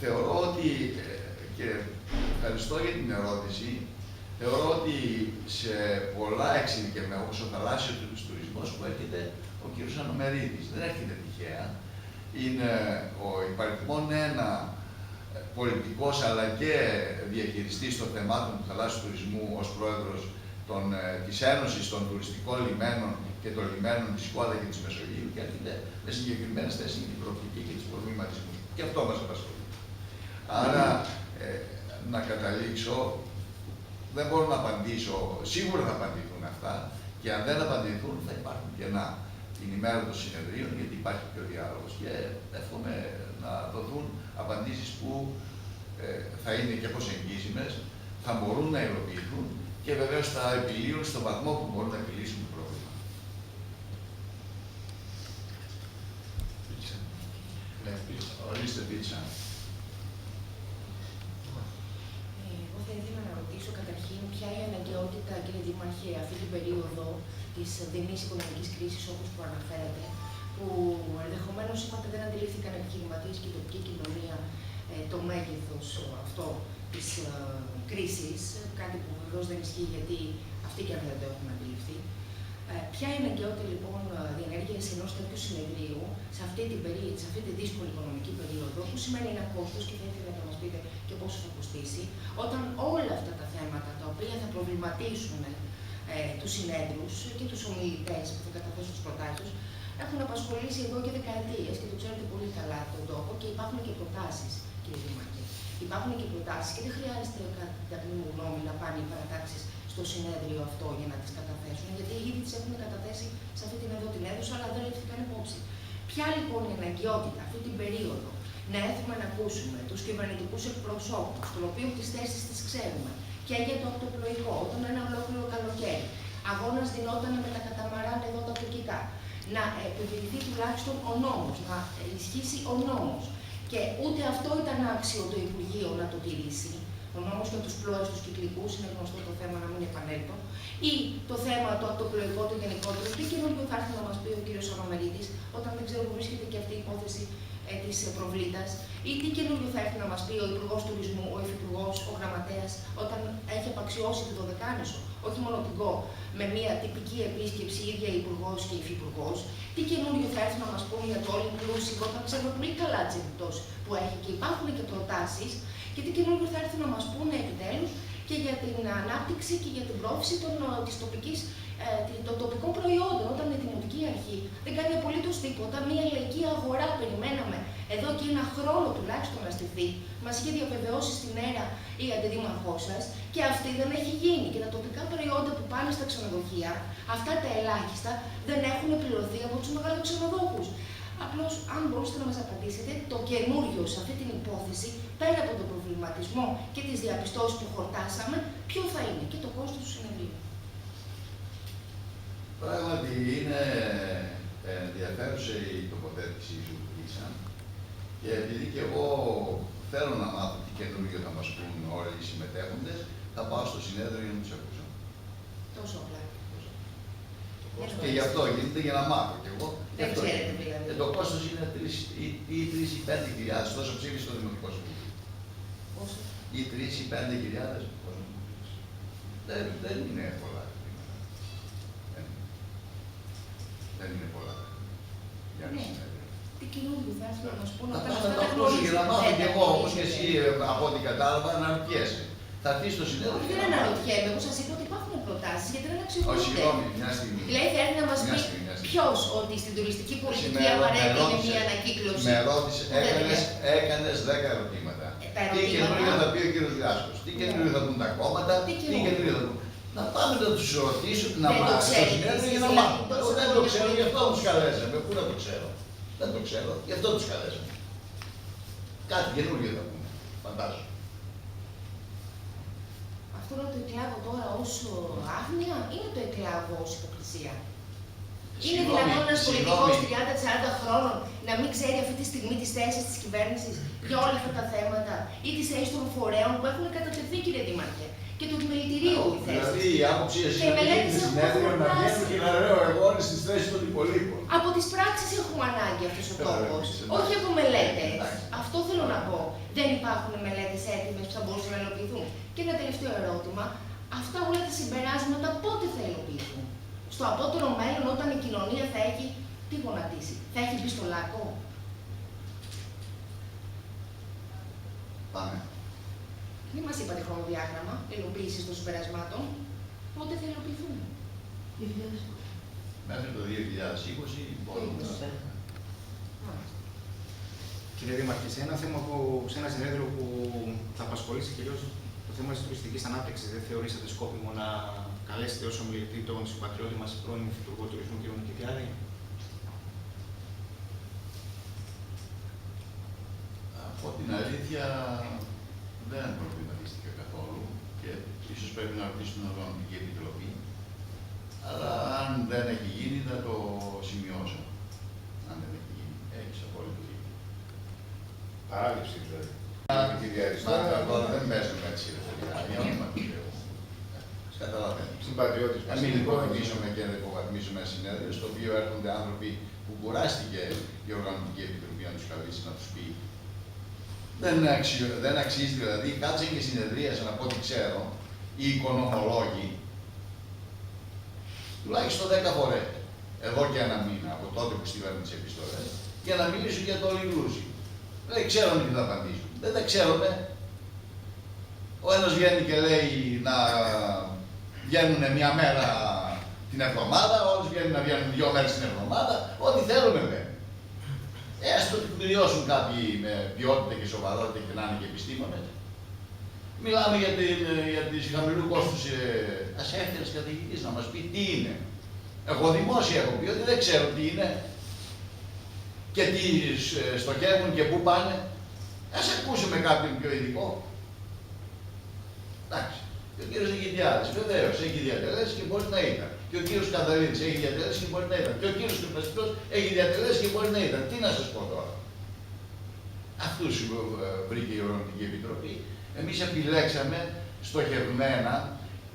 Θεωρώ ότι, και ευχαριστώ για την ερώτηση, θεωρώ ότι σε πολλά εξειδικευμένα, όπως ο θαλάσσιος τουρισμός που έρχεται ο κ. Ανομερίδης, δεν έρχεται τυχαία. Είναι ο υπαριθμόν ένα πολιτικός αλλά και διαχειριστής των θεμάτων του θαλάσσιου τουρισμού ως πρόεδρος της Ένωσης των Τουριστικών Λιμένων και των Λιμένων της Σκώδα και της Μεσογείου και έρχεται με συγκεκριμένες θέσεις για την προοπτική και τους προβληματισμούς. Και αυτό μας απασχολεί. Άρα, να καταλήξω, δεν μπορώ να απαντήσω, σίγουρα θα απαντηθούν αυτά και αν δεν απαντηθούν θα υπάρχουν κενά την ημέρα των συνεδρίων, γιατί υπάρχει και ο διάλογος και εύχομαι να δοθούν απαντήσεις που θα είναι και προσεγγίσιμες, θα μπορούν να υλοποιηθούν και βεβαίως θα επιλύουν στον βαθμό που μπορούν να επιλύσουν το πρόβλημα. Ορίστε, Πίτσα. Εγώ θα ήθελα να ρωτήσω καταρχήν ποια είναι η αναγκαιότητα, κύριε Δήμαρχε, αυτή την περίοδο της δεινής οικονομικής κρίσης, όπως προαναφέρατε, που ενδεχομένως είπατε δεν αντιλήφθηκαν επιχειρηματίες και η τοπική κοινωνία το μέγεθος αυτό της κρίσης, κάτι που βεβαίως δεν ισχύει γιατί αυτοί και αν δεν το έχουν αντιληφθεί. Ποια είναι η αναγκαιότητα λοιπόν διενέργεια ενός τέτοιου συνεδρίου σε αυτή τη δύσκολη οικονομική περίοδο, που σημαίνει ένα κόστος και θα ήθελα να μας πείτε και πόσο θα κοστίσει, όταν όλα αυτά τα θέματα τα οποία θα προβληματίσουν τους συνέδρους και τους ομιλητές που θα καταθέσουν τις προτάσεις έχουν απασχολήσει εδώ και δεκαετίες και το ξέρετε πολύ καλά τον τόπο και υπάρχουν και προτάσεις, κύριε Δήμαρχε. Υπάρχουν και προτάσεις και δεν χρειάζεται, κατά την ταπεινή μου γνώμη, να πάνε οι παρατάξεις στο συνέδριο αυτό για να τις καταθέσουν, γιατί ήδη τις έχουν καταθέσει σε αυτή την εδώ την αίθουσα, αλλά δεν λεφτήκαν υπόψη. Ποια λοιπόν η αναγκαιότητα αυτή την περίοδο να έρθουμε να ακούσουμε τους κυβερνητικούς εκπροσώπους, των οποίων τις θέσεις τις ξέρουμε, και για το ακτοπλοϊκό, όταν ένα ολόκληρο καλοκαίρι αγώνας δινόταν με τα καταμαράν εδώ τα τουρκικά, να επιβληθεί τουλάχιστον ο νόμος, να ισχύσει ο νόμος. Και ούτε αυτό ήταν άξιο το Υπουργείο να το τηρήσει. Ο νόμος για τους πλώες τους κυκλικούς, είναι γνωστό το θέμα, να μην επανέλθω. Ή το θέμα το ακτοπλοϊκό, το γενικότερο. Τι καινούργιο θα έρθει να μας πει ο κ. Ανομερίδης, όταν δεν ξέρω που βρίσκεται και αυτή η υπόθεση της προβλήτας, ή τι καινούργιο θα έρθει να μας πει ο Υπουργός Τουρισμού, ο Υφυπουργός, ο Γραμματέας, όταν έχει απαξιώσει τη Δωδεκάνησο, όχι μόνο την ΚΟ, με μια τυπική επίσκεψη, η ίδια Υπουργός και Υφυπουργός. Τι καινούργιο θα έρθει να μας πούνε για το all inclusive, όταν ξέρουμε πολύ καλά τις επιπτώσεις που έχει και υπάρχουν και προτάσεις, και τι καινούργιο θα έρθει να μας πούνε επιτέλους και για την ανάπτυξη και για την πρόθεση των τοπικών προϊόντων, όταν η Δημοτική Αρχή δεν κάνει απολύτως τίποτα, μια λαϊκή αγορά περιμέναμε εδώ και ένα χρόνο τουλάχιστον να στηθεί, μας είχε διαβεβαιώσει στην αίρα η αντιδήμαρχός σας και αυτή δεν έχει γίνει. Και τα τοπικά προϊόντα που πάνε στα ξενοδοχεία, αυτά τα ελάχιστα δεν έχουν πληρωθεί από τους μεγάλους ξενοδόχους. Απλώς, αν μπορούσατε να μας απαντήσετε, το καινούριο σε αυτή την υπόθεση, πέρα από τον προβληματισμό και τις διαπιστώσεις που χορτάσαμε, ποιο θα είναι και το κόστος του συνεδρίου. Πράγματι, είναι ενδιαφέρουσα η τοποθέτησή σου, Λίσα. Και επειδή και εγώ θέλω να μάθω τι καινούργιο θα μας πούν όλοι οι συμμετέχοντες, θα πάω στο συνέδριο για να τους ακούσω. Τόσο απλά. Και γι' αυτό γίνεται για να μάθω κι εγώ. Δεν ξέρετε δηλαδή. Το κόστος είναι 3 ή 5 χιλιάδες, τόσο ψήφισε το Δημοτικό Συμβούλιο. Πόσο? Ή 3 ή 5 χιλιάδες. Δεν είναι πολλά. Δεν είναι πολλά. Για να συνέδριο. Τι καινούργιο θα έρθει να μας πούνε όταν αυτά τα γνωρίζουμε. Για να μάθω κι εγώ, όπως και εσύ από ό,τι κατάλαβα, να ρωτιέσαι. Θα έρθει στο συνέδριο. Όχι, δεν αναρωτιέμαι. Εγώ σας είπα ότι υπάρχουν προτάσεις γιατί δεν αξιοποιούνται. Όχι, συγγνώμη, μια στιγμή. Δηλαδή θα έρθει να μας πει ποιος ότι στην τουριστική πολιτική απαραίτητα είναι μια ανακύκλωση. Με ρώτησε, έκανες 10 ερωτήματα. Τι καινούργιο θα πει ο κύριος Λιάσκος, τι καινούργιο θα πούν τα κόμματα, τι καινούργιο θα πούν. Να πάμε να τους ρωτήσω, να μάθω στο συνέδριο για να μάθω. Δεν το ξέρω, γι' αυτό τους καλέσαμε. Πού να το ξέρω. Δεν το ξέρω, γι' αυτό τους καλέσαμε. Κάτι καινούργιο θα πούμε, φαντάζομαι. Αυτό να το εκλάβω τώρα ως άγνοια ή να το εκλάβω ως υποκρισία. Είναι δυνατόν ένας πολιτικός 30-40 χρόνων να μην ξέρει αυτή τη στιγμή τις θέσεις της κυβέρνησης για όλα αυτά τα θέματα ή τις θέσεις των φορέων που έχουν κατατεθεί, κύριε Δήμαρχε, και του επιμελητηρίου οι θέσεις. Δηλαδή η άποψη εσύ είναι στη συνέδριο να βγαίνουν και να λέω εγώ όλες τις θέσεις των υπολείπων. Από τις πράξεις έχουμε ανάγκη αυτός ο τόπος, όχι από μελέτες. Αυτό θέλω να πω. Και ένα τελευταίο ερώτημα. Αυτά όλα τα συμπεράσματα πότε θα υλοποιηθούν? Στο απότερο μέλλον, όταν η κοινωνία θα έχει τι γονατίσει? Θα έχει μπει στο λάκκο? Πάμε. Δεν μας είπατε χρονοδιάγραμμα υλοποίησης των συμπερασμάτων. Πότε θα υλοποιηθούν? Μέχρι το 2020 μπορούμε να... Κύριε Δήμαρχε, σε ένα θέμα σε ένα συνέδριο που θα απασχολήσει κυρίως το θέμα της τουριστικής ανάπτυξης, δεν θεωρήσατε σκόπιμο να καλέσετε ως ομιλητή τον συμπατριώτη μας πρώην Υφυπουργό Τουρισμού κ. Νικητιάδη? Από την αλήθεια δεν προβληματίστηκα καθόλου και ίσως πρέπει να ρωτήσω την Οργανωτική Επιτροπή. Αλλά αν δεν έχει γίνει θα το σημειώσω. Αν δεν έχει γίνει, έχεις απόλυτο δίκιο. Παράληψη δηλαδή. Τώρα δεν παίζουμε έτσι, για όνομα του Θεού. Καταλαβαίνω. Συμπατριώτης μας. Να μην υποβαθμίσουμε και να υποβαθμίσουμε ένα συνέδριο στο οποίο έρχονται άνθρωποι που κουράστηκε η Οργανωτική Επιτροπή να τους καλήσει, να τους πει. Δεν αξίζει δηλαδή, κάτσε και συνεδρίασαν από ό,τι ξέρω οι οικονομολόγοι τουλάχιστον 10 φορές, εδώ και ένα μήνα από τότε που στείλαμε τις επιστολές, για να μιλήσουν για το all inclusive. Δεν ξέρουν τι θα απαντήσουν. Δεν τα ξέρουμε. Ο ένας βγαίνει και λέει να βγαίνουν μια μέρα την εβδομάδα, ο άλλος βγαίνει να βγαίνουν 2 μέρες την εβδομάδα, ό,τι θέλουμε λέει. Έστω ότι πληρώσουν κάποιοι με ποιότητα και σοβαρότητα και να είναι και επιστήμονες. Μιλάμε για τις χαμηλού κόστους. Ας έρθει ένας καθηγητής να μας πει τι είναι. Εγώ δημόσια έχω πει ότι δεν ξέρω τι είναι και τι στοχεύουν και πού πάνε. Ας ακούσουμε κάποιον πιο ειδικό. Εντάξει. Και ο κύριος Νικητιάδης βεβαίως έχει διατελέσει και μπορεί να ήταν. Και ο κύριος Καθαρίδης έχει διατελέσει και μπορεί να ήταν. Και ο κύριος Κρυπαστικός έχει διατελέσει και μπορεί να ήταν. Τι να σας πω τώρα. Αυτούς βρήκε η Οργανωτική Επιτροπή. Εμείς επιλέξαμε στοχευμένα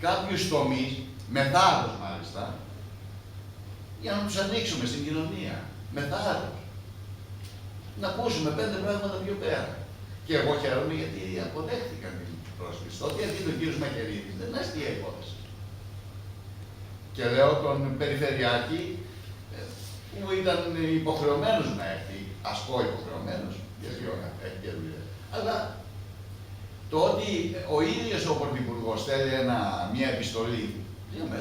κάποιους τομείς, με θάρρος μάλιστα, για να τους ανοίξουμε στην κοινωνία. Με θάρρος. Να ακούσουμε 5 πράγματα πιο πέρα. Και εγώ χαίρομαι γιατί αποδέχτηκαν την πρόσκληση. Τότε έρχεται ο κύριος Μακερίδης, δεν είναι αστεία υπόθεση. Και λέω τον Περιφερειάρχη, που ήταν υποχρεωμένος να έρθει, ας πω υποχρεωμένος, γιατί έχει και δουλειά. Αλλά το ότι ο ίδιος ο Πρωθυπουργός θέλει μια επιστολή,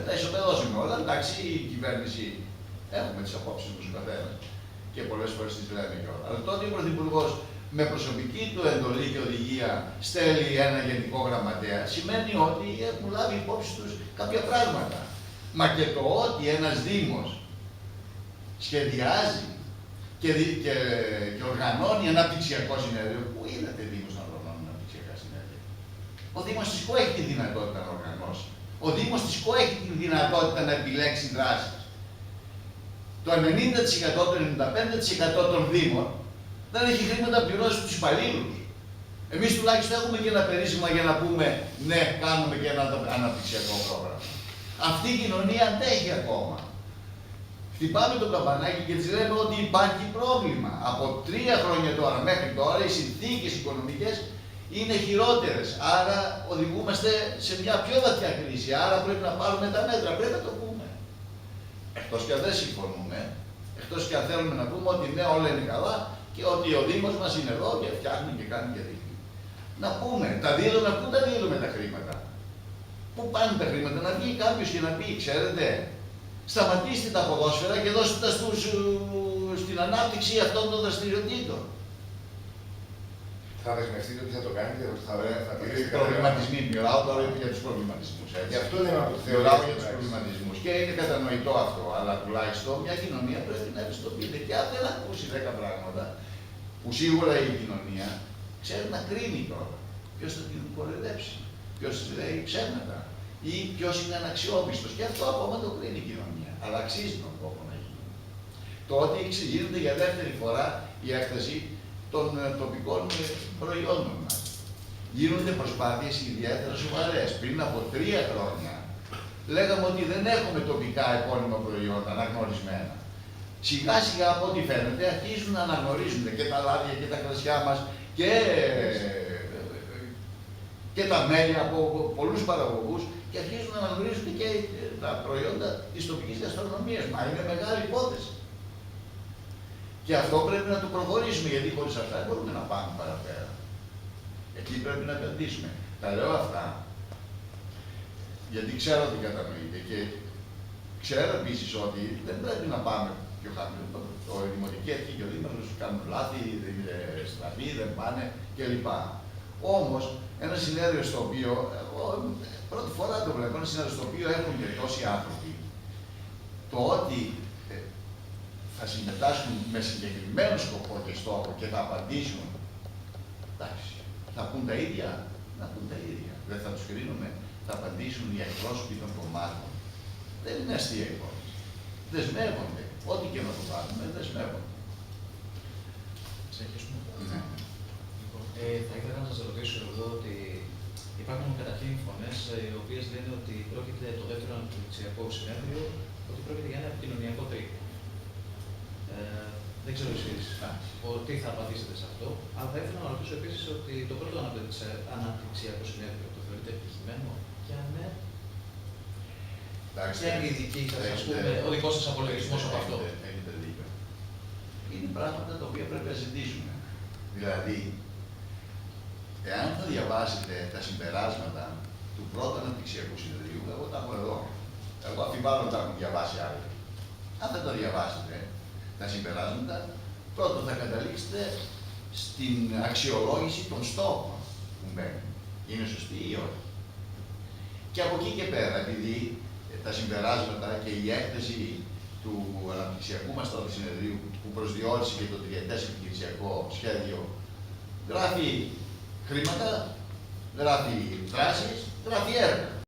τα ισοπεδώσουμε όλα, εντάξει, η κυβέρνηση έχουμε τις απόψεις μας ο καθένας και πολλές φορές τις λέμε και όλα. Αλλά το ότι ο Πρωθυπουργός με προσωπική του εντολή και οδηγία στέλνει ένα γενικό γραμματέα, σημαίνει ότι έχουν λάβει υπόψη τους κάποια πράγματα. Μα και το ότι ένας Δήμος σχεδιάζει και οργανώνει αναπτυξιακό συνέδριο, πού είδατε Δήμος να οργανώνει αναπτυξιακά συνέδρια? Ο Δήμος της ΚΟ έχει τη δυνατότητα να οργανώσει. Ο Δήμος της ΚΟ έχει τη δυνατότητα να επιλέξει δράσεις. Το 90%, το 95% των Δήμων δεν έχει χρήματα να πληρώσει τους υπαλλήλους. Εμείς τουλάχιστον έχουμε και ένα περίσσημα για να πούμε ναι, κάνουμε και ένα αναπτυξιακό πρόγραμμα. Αυτή η κοινωνία αντέχει ακόμα. Χτυπάμε το καμπανάκι και της λέμε ότι υπάρχει πρόβλημα. Από 3 χρόνια τώρα μέχρι τώρα οι συνθήκες οικονομικές είναι χειρότερες. Άρα οδηγούμαστε σε μια πιο βαθιά κρίση. Άρα πρέπει να πάρουμε τα μέτρα. Πρέπει να το πούμε. Εκτός και αν δεν συμφωνούμε, εκτός και αν θέλουμε να πούμε ότι ναι, όλα είναι καλά και ότι ο Δήμος μας είναι εδώ και φτιάχνει και κάνει και δείχνει. Να πούμε, πού τα δίνουμε τα χρήματα. Πού πάνε τα χρήματα, να βγει κάποιος και να πει, ξέρετε, σταματήστε τα ποδόσφαιρα και δώστε τα στην ανάπτυξη αυτών των δραστηριοτήτων. Θα δεσμευτείτε ότι θα το κάνετε, θα τηρήσετε Προβληματισμοί, μιλάω τώρα για τους προβληματισμούς. Γι' αυτό λέμε από Μιλάω για τους προβληματισμούς. Και είναι κατανοητό αυτό, αλλά τουλάχιστον μια κοινωνία πρέπει να ευαισθητοποιείται. Και αν δεν ακούσει 10 πράγματα, που σίγουρα η κοινωνία ξέρει να κρίνει τώρα. Ποιος θα την κοροϊδέψει, ποιος λέει ψέματα ή ποιος είναι αναξιόπιστος. Και αυτό ακόμα το κρίνει η κοινωνία. Αλλά αξίζει τον κόπο να γίνει. Το ότι γίνεται για δεύτερη φορά η έκταση των τοπικών προϊόντων μας. Γίνονται προσπάθειες ιδιαίτερα σοβαρές. Πριν από 3 χρόνια λέγαμε ότι δεν έχουμε τοπικά επώνυμα προϊόντα αναγνωρισμένα. Σιγά σιγά από ό,τι φαίνεται αρχίζουν να αναγνωρίζονται και τα λάδια και τα κρασιά μας και και τα μέλη από πολλούς παραγωγούς και αρχίζουν να αναγνωρίζουν και τα προϊόντα της τοπικής γαστρονομίας. Μα είναι μεγάλη υπόθεση. Και αυτό πρέπει να το προχωρήσουμε, γιατί χωρίς αυτά δεν μπορούμε να πάμε παραπέρα. Εκεί πρέπει να επενδύσουμε. Τα λέω αυτά, γιατί ξέρω τι κατανοείται και ξέρω επίσης ότι δεν πρέπει να πάμε πιο χαμηλό. Η Δημοτική Αρχή και ο Δήμαρχος κάνουν λάθη, στραβοί, δεν πάνε κλπ. Όμως, ένα συνέδριο στο οποίο, εγώ πρώτη φορά το βλέπω, ένα συνέδριο στο οποίο έχουν και τόσοι άνθρωποι, το ότι θα συμμετάσχουν με συγκεκριμένο σκοπό και στόχο και θα απαντήσουν, εντάξει, θα πούν τα ίδια, να πούν τα ίδια. Δεν θα τους κρίνουμε, θα απαντήσουν οι εκπρόσωποι των κομμάτων. Δεν είναι αστεία υπόθεση. Δεσμεύονται. Ό,τι και να το κάνουμε, δεσμεύονται. Συνεχίσουμε. Ναι. Λοιπόν, θα ήθελα να σας ρωτήσω εγώ ότι υπάρχουν καταρχήν φωνές οι οποίες λένε ότι πρόκειται το δεύτερο αναπτυξιακό συνέδριο, ότι πρόκειται για ένα επικοινωνιακό τρίκο. Δεν ξέρω εσείς τι θα απαντήσετε σε αυτό, αλλά θα ήθελα να ρωτήσω επίσης ότι το πρώτο αναπτυξιακό συνέδριο το θεωρείτε επιτυχημένο και αν ναι, ποια είναι η δική σας, ας πούμε, ο δικός σας απολογισμός από αυτό. Έχετε δίκιο. Είναι πράγματα τα οποία πρέπει να συζητήσουμε. Δηλαδή, εάν θα διαβάσετε τα συμπεράσματα του πρώτου αναπτυξιακού συνεδρίου, εγώ τα έχω εδώ. Εγώ αμφιβάλλω να τα έχουν διαβάσει άλλοι. Αν δεν τα διαβάσετε, τα συμπεράσματα, πρώτον θα καταλήξετε στην αξιολόγηση των στόχων που μένουν. Είναι σωστή ή όχι. Και από εκεί και πέρα, επειδή τα συμπεράσματα και η έκθεση του αναπτυξιακού μας τώρα συνεδρίου που προσδιορίσε και το τριετές επιχειρησιακό σχέδιο γράφει χρήματα, γράφει δράσεις, γράφει έργα.